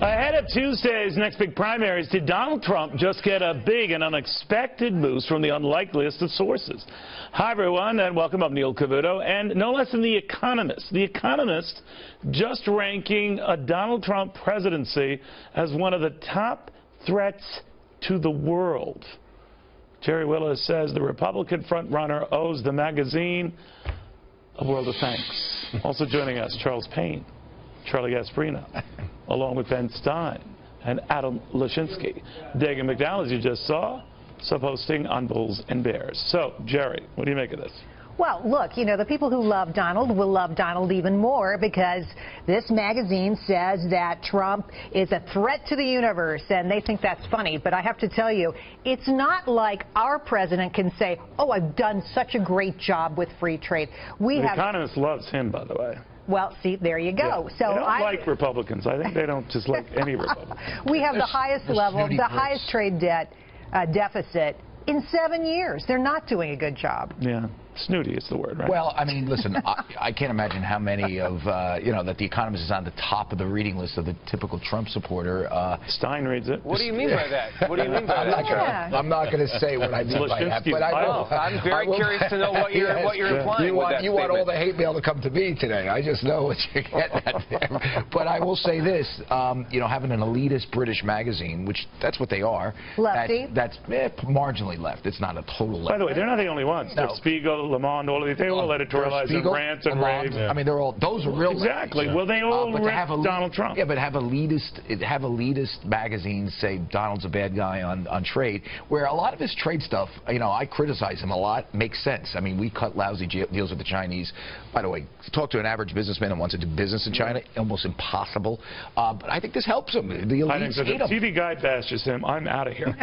Ahead of Tuesday's next big primaries, did Donald Trump just get a big and unexpected boost from the unlikeliest of sources? Hi, everyone, and welcome. I'm Neil Cavuto, and no less than The Economist. The Economist just ranking a Donald Trump presidency as one of the top threats to the world. Jerry Willis says the Republican frontrunner owes the magazine a world of thanks. Also joining us, Charles Payne, Charlie Gasparino, along with Ben Stein and Adam Lashinsky. Dagan McDowell, as you just saw, sub-hosting on Bulls and Bears. So, Jerry, what do you make of this? Well, look, you know, the people who love Donald will love Donald even more because this magazine says that Trump is a threat to the universe, and they think that's funny. But I have to tell you, it's not like our president can say, oh, I've done such a great job with free trade. The Economist loves him, by the way. Well, see, there you go. Yeah. So they don't like Republicans. I think they don't just like any Republican. We have the highest level, the highest trade debt deficit in 7 years. They're not doing a good job. Yeah. Snooty is the word, right? Well, I mean, listen, I can't imagine how many of, that The Economist is on the top of the reading list of the typical Trump supporter. Stein reads it. What do you mean by that? What do you mean by that? I'm not going to say what I mean by that, but I will. I'm very curious to know what you're implying with that You want all the hate mail to come to me today. I just know what you're getting at there. But I will say this, having an elitist British magazine, which that's what they are. Lefty. That's marginally left. It's not a total left. By the way, they're not the only ones. No. There's Spiegel, Le Monde, all of these. They all editorialize and rant and rave. I mean, those are real. Exactly. Well, they all rip Donald Trump. Yeah, but have elitist magazines say Donald's a bad guy on trade, where a lot of his trade stuff, I criticize him a lot, makes sense. I mean, we cut lousy deals with the Chinese. By the way, talk to an average businessman who wants to do business in China, almost impossible. But I think this helps him. The elites hate him. If TV Guide bashes him, I'm out of here.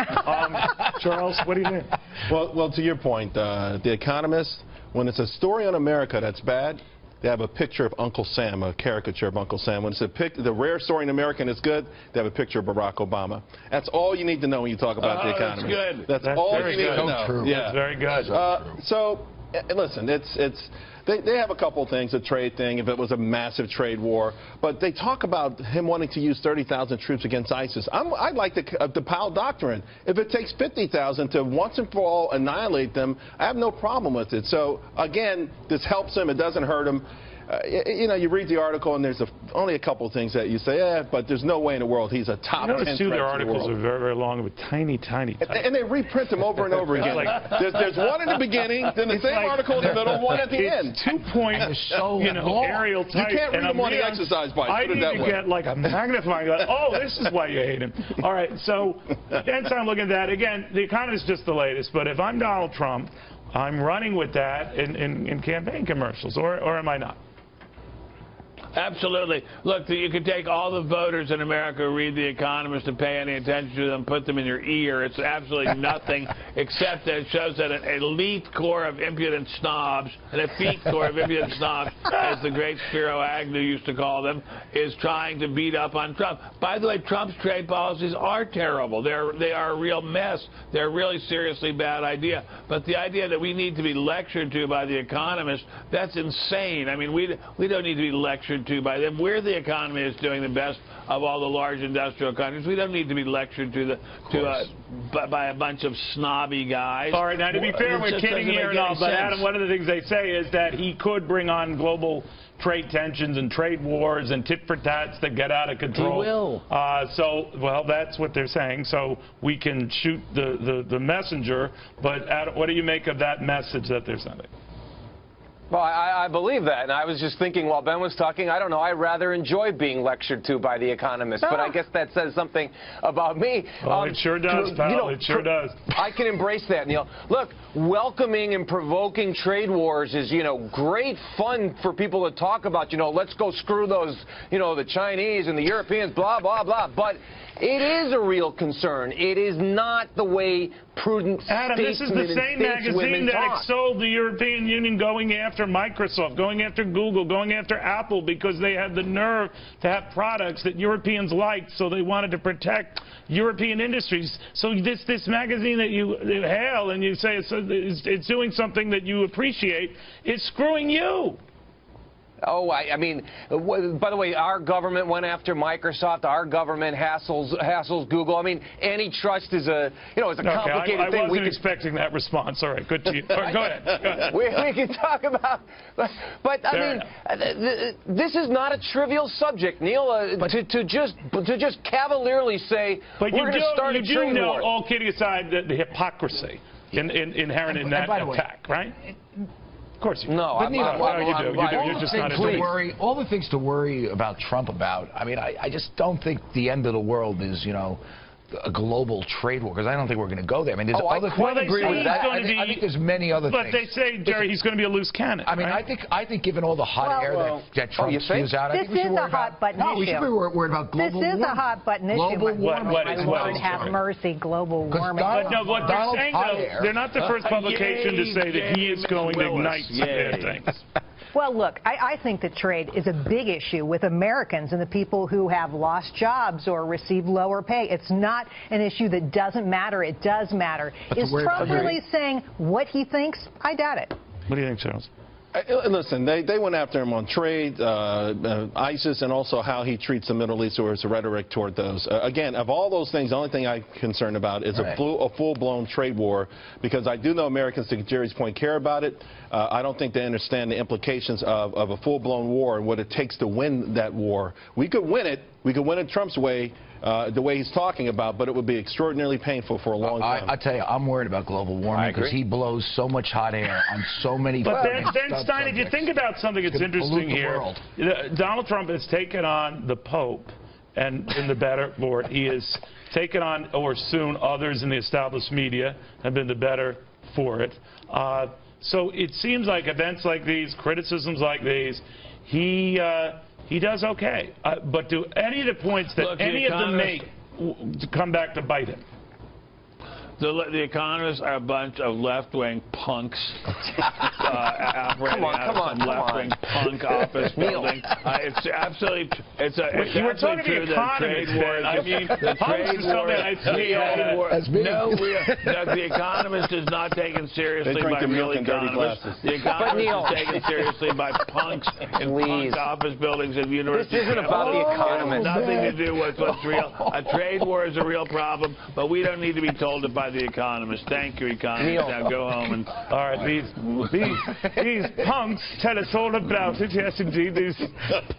Charles, what do you think? Well, to your point, The Economist, when it's a story on America that's bad, they have a picture of Uncle Sam, a caricature of Uncle Sam. When it's the rare story in America and it's good, they have a picture of Barack Obama. That's all you need to know when you talk about The Economist. That's good. That's all you need to know. True. Yeah. That's very good. So, listen, they have a couple things, a trade thing, if it was a massive trade war. But they talk about him wanting to use 30,000 troops against ISIS. I'd like the Powell Doctrine. If it takes 50,000 to once and for all annihilate them, I have no problem with it. So, again, this helps him. It doesn't hurt him. You read the article, and there's only a couple of things that you say, but there's no way in the world he's a top 10 threat to the world. Their articles are very, very long, with tiny. And they reprint them over and over again. There's one in the beginning, then the same article in the middle, one at the end. 2-point, aerial type. You can't read them on the exercise bike. I need to get like a magnifying glass. Oh, this is why you hate him. All right, so next time looking at that, again, The Economist is just the latest, but if I'm Donald Trump, I'm running with that in campaign commercials, or am I not? Absolutely. Look, you could take all the voters in America who read The Economist and pay any attention to them, put them in your ear. It's absolutely nothing except that it shows that an elite core of impudent snobs, an effete core of impudent snobs, as the great Spiro Agnew used to call them, is trying to beat up on Trump. By the way, Trump's trade policies are terrible. They are a real mess. They're a really seriously bad idea. But the idea that we need to be lectured to by The Economist, that's insane. I mean, we don't need to be lectured to by them. We're the economy is doing the best of all the large industrial countries. We don't need to be lectured by a bunch of snobby guys. All right, now to be fair, we're kidding here and all, but Adam, one of the things they say is that he could bring on global trade tensions and trade wars and tit for tats that get out of control. He will. Well, that's what they're saying. So we can shoot the messenger, but Adam, what do you make of that message that they're sending? Well, I believe that, and I was just thinking while Ben was talking, I don't know, I rather enjoy being lectured to by The Economist, but I guess that says something about me. Well, it sure does, pal, it sure does. I can embrace that, Neil. Look, welcoming and provoking trade wars is, great fun for people to talk about, let's go screw those, the Chinese and the Europeans, blah, blah, blah, but it is a real concern. It is not the way prudent Adam, this is the same magazine that extolled the European Union going after Microsoft, going after Google, going after Apple because they had the nerve to have products that Europeans liked, so they wanted to protect European industries. So this magazine that you hail and you say it's doing something that you appreciate, it's screwing you. Oh, I mean, by the way, our government went after Microsoft. Our government hassles Google. I mean, antitrust is a complicated thing. I wasn't expecting that response. All right, good to you. Go ahead. We can talk about, but I mean, this is not a trivial subject, Neil. To just cavalierly say we're going to start a trade war. All kidding aside, the hypocrisy inherent in that attack, right? Of course you do. No, you do. You're just not all the things to worry about Trump about. I mean, I just don't think the end of the world is, a global trade war, because I don't think we're going to go there. I mean, there's other things. Well, agree with that. I think there's many other things. But they say, Jerry, he's going to be a loose cannon. I mean, right? I think given all the hot air that Trump spews out, I think we should worry about. No, we should be worried about global warming. This is a hot button issue. Global warming. My Lord, have mercy, global warming. But no, what they're saying, though, they're not the first publication to say that he is going to ignite some bad things. Well, look, I think that trade is a big issue with Americans and the people who have lost jobs or received lower pay. It's not an issue that doesn't matter. It does matter. Is Trump really saying what he thinks? I doubt it. What do you think, Charles? Listen, they went after him on trade, ISIS, and also how he treats the Middle East, or his rhetoric toward those. Again, of all those things, the only thing I'm concerned about is a full-blown trade war, because I do know Americans, to Jerry's point, care about it. I don't think they understand the implications of a full-blown war and what it takes to win that war. We could win it. We could win it Trump's way, the way he's talking about, but it would be extraordinarily painful for a long time. I tell you, I'm worried about global warming because he blows so much hot air on so many. But then, Stein, if you think about something that's interesting here, Donald Trump has taken on the Pope, and in the better for it, he has taken on, or soon others in the established media have been the better for it. So it seems like events like these, criticisms like these, he does okay. But do any of the points that any of them make come back to bite him? The Economists are a bunch of left-wing punks operating out of some left-wing punk office building. It's absolutely, you were talking to the Economist, then. I mean, the trade war. The Economist is not taken seriously by real economists. The Economist is taken seriously by punks in punk office buildings at universities. This isn't about the Economist. Nothing to do with what's real. A trade war is a real problem, but we don't need to be told it by the Economist. Thank you, Economist. Now go home and. All right, these punks tell us all about it. Yes, indeed.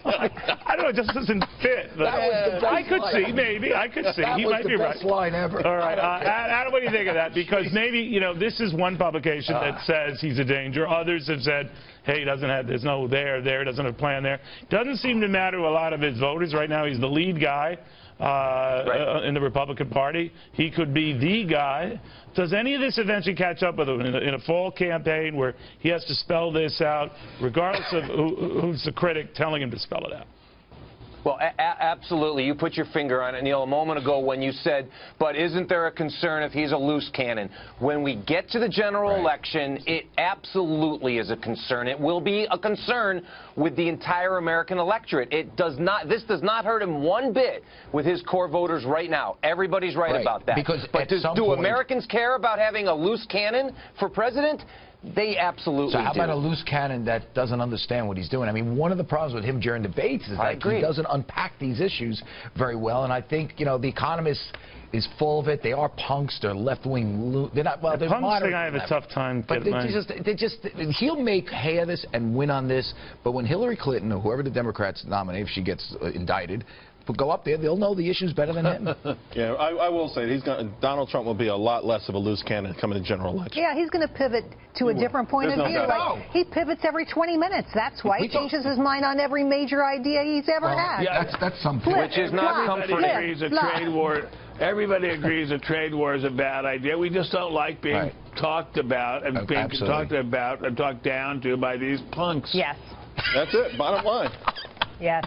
I don't know. It just doesn't fit. But I could see. Maybe I could see. He might be right. Best line ever. All right, Adam, what do you think of that? Because maybe this is one publication that says he's a danger. Others have said, hey, he doesn't have. There's no there, doesn't have a plan there. Doesn't seem to matter to a lot of his voters right now. He's the lead guy. In the Republican Party. He could be the guy. Does any of this eventually catch up with him in a fall campaign where he has to spell this out, regardless of who's the critic telling him to spell it out? Well, absolutely. You put your finger on it, Neil, a moment ago when you said, but isn't there a concern if he's a loose cannon? When we get to the general election, it absolutely is a concern. It will be a concern with the entire American electorate. This does not hurt him one bit with his core voters right now. Everybody's right about that. But do Americans care about having a loose cannon for president? They absolutely do. So how about a loose cannon that doesn't understand what he's doing? I mean, one of the problems with him during debates is that he doesn't unpack these issues very well. And I think, The Economist is full of it. They are punks. They're left-wing. They're not. Well, they're punks thing I have a tough time. But he'll make hay of this and win on this. But when Hillary Clinton or whoever the Democrats nominate, if she gets indicted, go up there, they'll know the issues better than him. Yeah, I will say Donald Trump will be a lot less of a loose cannon coming to general election. Yeah, he's going to pivot to a different point of view. He pivots every 20 minutes. That's why he changes his mind on every major idea he's ever had. Yeah, that's something. Which is not comforting. Everybody agrees a trade war is a bad idea. We just don't like being talked about and being talked about and talked down to by these punks. Yes. That's it. Bottom line. Yes.